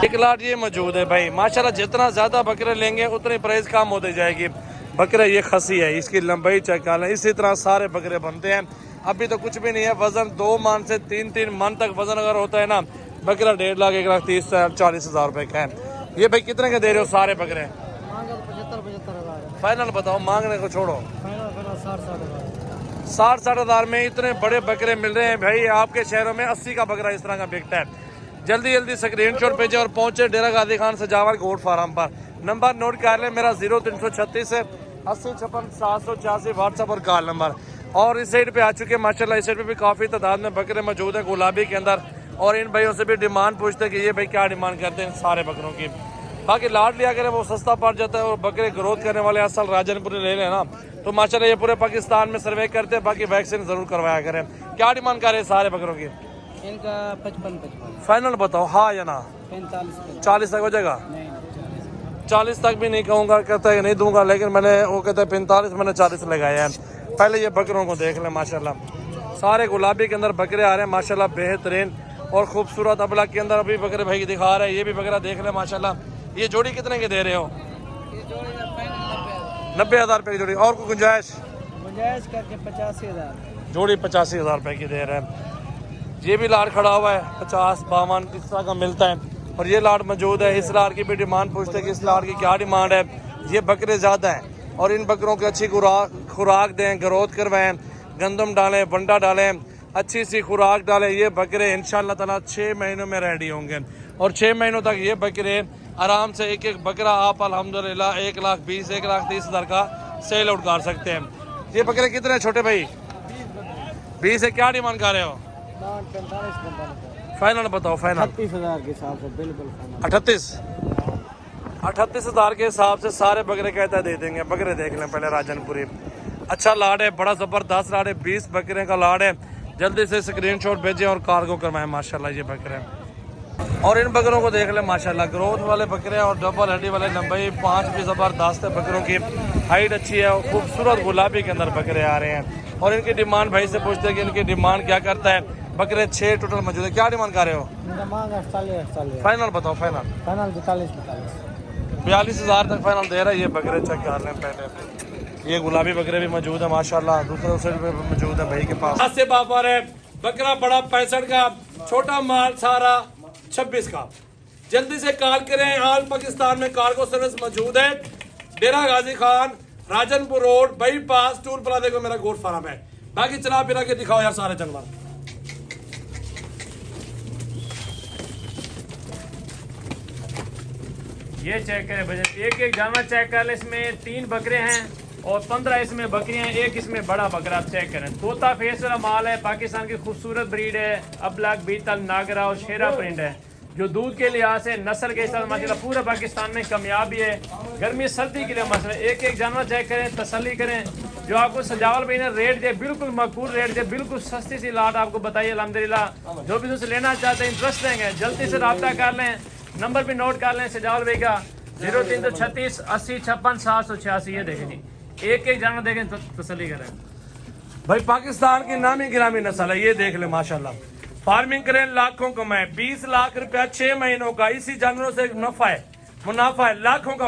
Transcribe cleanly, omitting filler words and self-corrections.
एक लाट ये मौजूद है भाई माशाल्लाह। जितना ज्यादा बकरे लेंगे उतनी प्राइस कम होती जाएगी। बकरे ये खसी है, इसकी लंबाई चेक कर लें। इसी तरह सारे बकरे बनते हैं। अभी तो कुछ भी नहीं है। वजन 2 मन से 3 मन तक वजन अगर होता है ना, बकरा 1.5 लाख 1,30,40,000 रुपए का है। ये भाई कितने के दे रहे हो सारे बकरे? 75,000 फाइनल बताओ, मांगने को छोड़ो। 60-60 हज़ार में इतने बड़े बकरे मिल रहे हैं भाई। आपके शहरों में 80 का बकरा इस तरह का बिकता है। जल्दी जल्दी स्क्रीनशॉट भेजें और पहुंचे डेरा गाजी खान सजावट गोट फार्म पर। नंबर नोट कर लें मेरा 0336 80 56 786 व्हाट्सएप और कॉल नंबर। और इस साइड पे आ चुके हैं माशाल्लाह। इस साइड पे भी काफ़ी तादाद में बकरे मौजूद हैं गुलाबी के अंदर। और इन भाइयों से भी डिमांड पूछते हैं कि ये भाई क्या डिमांड करते हैं सारे बकरों की। बाकी लाट लिया करें वो सस्ता पड़ जाता है। और बकरे ग्रोथ करने वाले असल राजनपुरी ले लेना तो माशाल्लाह ये पूरे पाकिस्तान में सर्वे करते हैं। बाकी वैक्सीन जरूर करवाया करें। क्या डिमांड कर रहे हैं सारे बकरों की? इनका 55 फाइनल बताओ, हाँ या ना? 40 तक हो जाएगा? 40 तक भी नहीं कहूँगा, कहता है नहीं दूंगा, लेकिन मैंने वो कहता है 45, मैंने 40 लगाया है। पहले ये बकरों को देख लें माशाल्लाह। सारे गुलाबी के अंदर बकरे आ रहे हैं माशाल्लाह, बेहतरीन और खूबसूरत अबला के अंदर अभी बकरे भाई दिखा रहे हैं। ये भी बकरा देख लें माशाल्लाह। ये जोड़ी कितने के दे रहे हो? 90,000 रुपये की जोड़ी। और कोई गुंजाइश करके 85,000 जोड़ी 85,000 रुपये की दे रहे हैं। ये भी लाट खड़ा हुआ है 50 52 इस तरह का मिलता है। और ये लाट मौजूद है। इस लाट की भी डिमांड पूछते हैं कि इस लाट की क्या डिमांड है। ये बकरे ज़्यादा हैं और इन बकरों की अच्छी खुराक दें, ग्रोथ करवाएं, गंदम डालें, वंडा डालें, अच्छी सी खुराक डालें। ये बकरे इंशाअल्लाह ताला 6 महीनों में रेडी होंगे। और 6 महीनों तक ये बकरे आराम से एक एक बकरा आप अल्हम्दुलिल्लाह 1,20,000 1,30,000 का सेल आउट कर सकते हैं। ये बकरे कितने छोटे भाई? 20 है। क्या डिमांड कर रहे हो? 45 फाइनल बताओ। फाइनल 38,000 के हिसाब से बिल्कुल 38,000 के हिसाब से सारे बकरे कहता दे देंगे। बकरे देख लें पहले राजनपुरी। अच्छा लाड है, बड़ा ज़बरदस्त लाड है। 20 बकरे का लाड है। जल्दी से स्क्रीनशॉट भेजें और कार्गो करवाएं माशाल्लाह ये बकरे। और इन बकरों को देख लें माशाल्लाह, ग्रोथ वाले बकरे और डबल हड्डी वाले लंबाई 5 भी ज़बरदस्त है। बकरों की हाइट अच्छी है और खूबसूरत गुलाबी के अंदर बकरे आ रहे हैं। और इनकी डिमांड भाई से पूछते हैं कि इनकी डिमांड क्या करता है। बकरे 6 टोटल मौजूद है। क्या डिमांड कर रहे हो? फाइनल बताओ। फाइनल 42,000 तक फाइनल दे रहा है। ये बकरे चेक कर लें पहले। ये गुलाबी बकरे भी मौजूद है माशाल्लाह। दूसरे साइड पे मौजूद है भाई के पास। से बापर है बकरा बड़ा 65 का, छोटा माल सारा 26 का। जल्दी से कॉल करें। ऑल पाकिस्तान में कार्गो सर्विस मौजूद है। Dera Ghazi Khan Rajanpur road bypass toll plaza को मेरा गोट फार्म है। बाकी चला फिरा के दिखाओ यार सारे जानवर। ये चेक करें भजन, एक एक जानवर चेक कर ले। इसमें 3 बकरे हैं और 15 इसमें बकरियां हैं। एक इसमें बड़ा बकरा आप चेक करें। तोता फेस वाला माल है, पाकिस्तान की खूबसूरत ब्रीड है। अबलग, बीतल, नागरा और शेरा प्रिंट है जो दूध के लिहाज से नस्ल के हिसाब से माशाल्लाह पूरे पाकिस्तान में कामयाबी है। गर्मी सर्दी के लिए मसला। एक एक जानवर चेक करें, तसल्ली करें। जो आपको सजावल भाई ने रेट दे, बिल्कुल मकबूल रेट दे, बिल्कुल सस्ती सी लाट आपको बताइए अल्हम्दुलिल्लाह। जो भी उससे लेना चाहते हैं इंटरेस्ट देंगे, जल्दी से रब्ता कर लें। नंबर भी नोट कर लें सजावल भाई का 0336 80 56 786। ये देखें जी, एक एक जानवर देखें तसल्ली करें भाई। पाकिस्तान की नामी गिरामी नस्ल है। ये देख ले माशाल्लाह। फार्मिंग करें, लाखों कमाए। 20 लाख रुपया 6 महीनों का इसी जानवरों से नफा है, मुनाफा है, लाखों का।